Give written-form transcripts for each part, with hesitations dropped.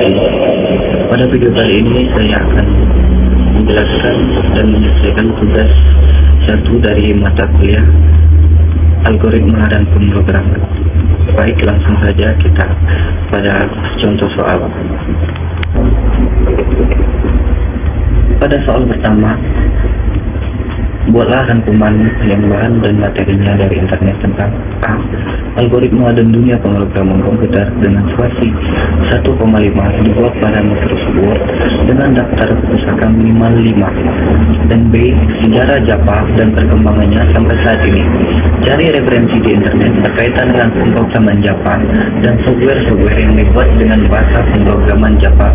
Pada video kali ini saya akan menjelaskan dan menyelesaikan tugas satu dari mata kuliah algoritma dan pemrograman. Baik, langsung saja kita pada contoh soal. Pada soal pertama, buatlah rangkuman yang bahan dan materinya dari internet tentang A. Algoritma dan dunia pemrograman komputer dengan spasi 1,5 dibuat pada Microsoft Word dengan daftar pusaka minimal 5. Dan B. Sejarah Java dan perkembangannya sampai saat ini. Cari referensi di internet berkaitan dengan pemrograman Java dan software-software yang dibuat dengan bahasa pemrograman Java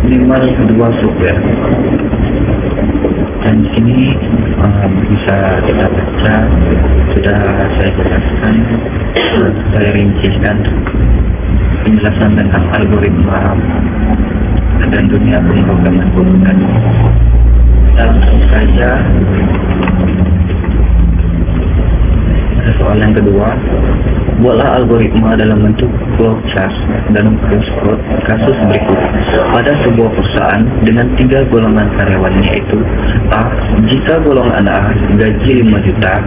minimal 2 software. Dan di sini bisa kita baca, sudah saya jelaskan, saya rincikan penjelasan tentang algoritma dan dunia pemrograman komputer. Kita langsung saja ke soal yang kedua. Buatlah algoritma dalam bentuk flowchart dalam kasus berikut. Pada sebuah perusahaan dengan 3 golongan karyawan, yaitu A. Jika golongan A gaji 5 juta,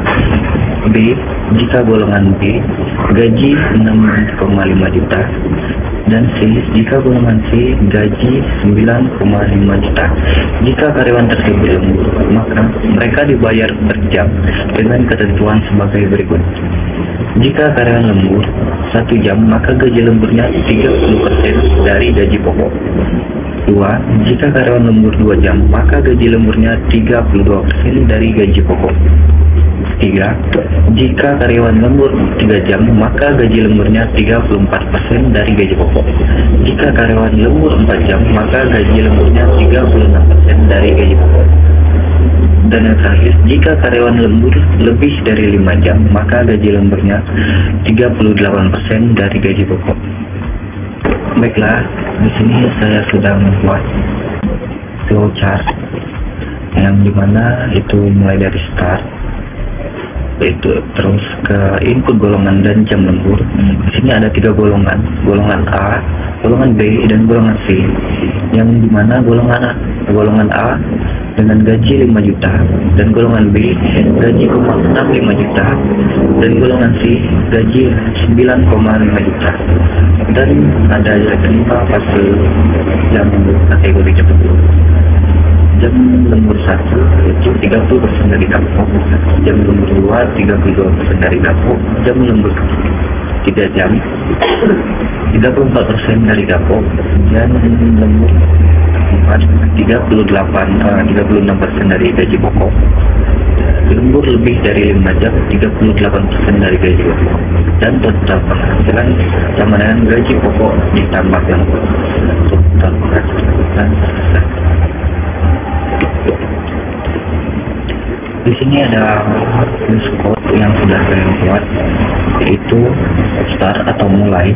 B. Jika golongan B gaji 6,5 juta, dan C. Jika golongan C gaji 9,5 juta. Jika karyawan tersebut lembur, maka mereka dibayar per jam dengan ketentuan sebagai berikut. Jika karyawan lembur 1 jam, maka gaji lemburnya 30% dari gaji pokok. 2. Jika karyawan lembur 2 jam, maka gaji lemburnya 32% dari gaji pokok. 3. Jika karyawan lembur 3 jam, maka gaji lemburnya 34% dari gaji pokok. Jika karyawan lembur 4 jam, maka gaji lemburnya 36% dari gaji pokok. Dan yang terakhir, jika karyawan lembur lebih dari 5 jam, maka gaji lemburnya 38% dari gaji pokok. Baiklah, di sini saya sudah membuat flowchart yang dimana itu mulai dari start, yaitu terus ke input golongan dan jam lembur. Di sini ada 3 golongan, golongan A, golongan B, dan golongan C. Yang dimana golongan A dengan gaji 5 juta, dan golongan B gaji 65 juta, dan golongan C gaji 9,5 juta. Dan ada 5 fase jam lembur kategori tersebut. Jam lembur 1 yaitu 30% dari dapur, jam lembur 2 32% dari dapur, jam lembur 3 jam 34% dari dapur, dan lembur 36% dari gaji pokok. Lembur lebih dari 5 jam 38% dari gaji pokok, dan total penghasilan sama dengan gaji pokok ditambah lembur. Total penghasilan. Di sini ada code yang sudah saya buat, yaitu start atau mulai,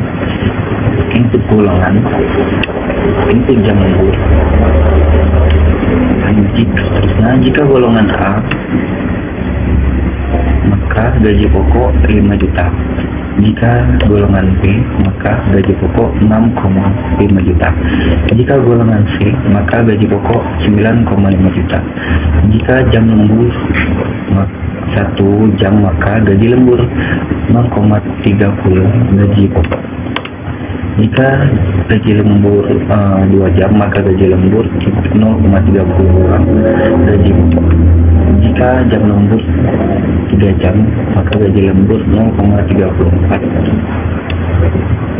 input golongan, input jam lembur. Jika golongan A, maka gaji pokok 5 juta. Jika golongan B, maka gaji pokok 6,5 juta. Jika golongan C, maka gaji pokok 9,5 juta. Jika jam lembur 1 jam, maka gaji lembur 0,30 gaji pokok. Jika gaji lembur 2 jam, maka gaji lembur 0,30 gaji pokok. Jika jam lembur 3 jam, maka gaji lembur 0,34.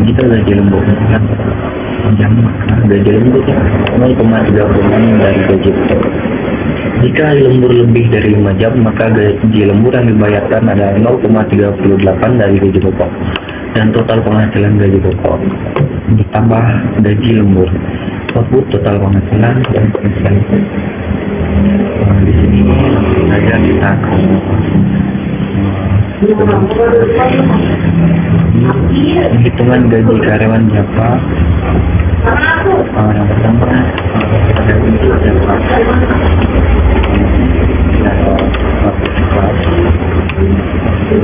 Jika gaji lembur 4 jam, maka gaji lembur 0,36 dari gaji pokok. Jika lembur lebih dari 5 jam, maka gaji lembur yang dibayarkan adalah 0,38 dari gaji pokok. Dan total penghasilan gaji pokok ditambah gaji lembur, output total penghasilan dan penghasilan. Di sini saja kita hitungan gaji karyawan Java. Yang pertama gaji Java Di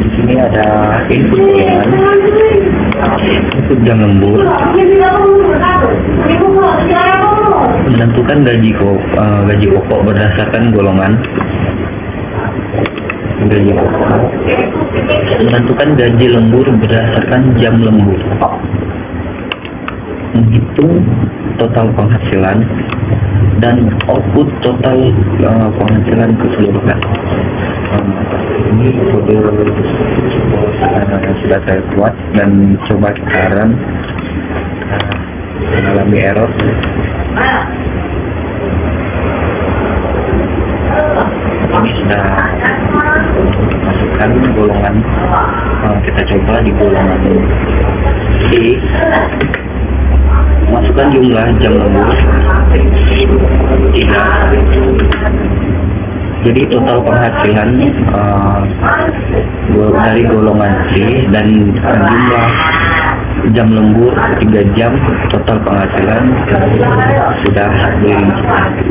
sini ada input golongan, input jam lembur, menentukan gaji pokok berdasarkan golongan. Gaji pokok menentukan gaji lembur berdasarkan jam lembur. Menghitung total penghasilan dan output total penghasilan keseluruhan. Ini kode yang sudah saya buat dan coba sekarang mengalami error. Ini sudah masukkan golongan, kita coba di golongan C, masukkan jumlah jam lembur 3. Jadi total penghasilan dari golongan C dan jumlah jam lembur 3 jam, total penghasilan sudah dirinci.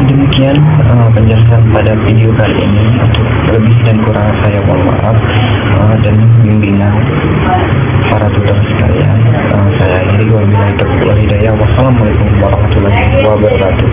Demikian penjelasan pada video kali ini. Untuk lebih dan kurang saya mohon maaf, dan bimbingan para tutor sekalian. Saya akhiri wabillahi taufiq wal hidayah. Wassalamualaikum warahmatullahi wabarakatuh.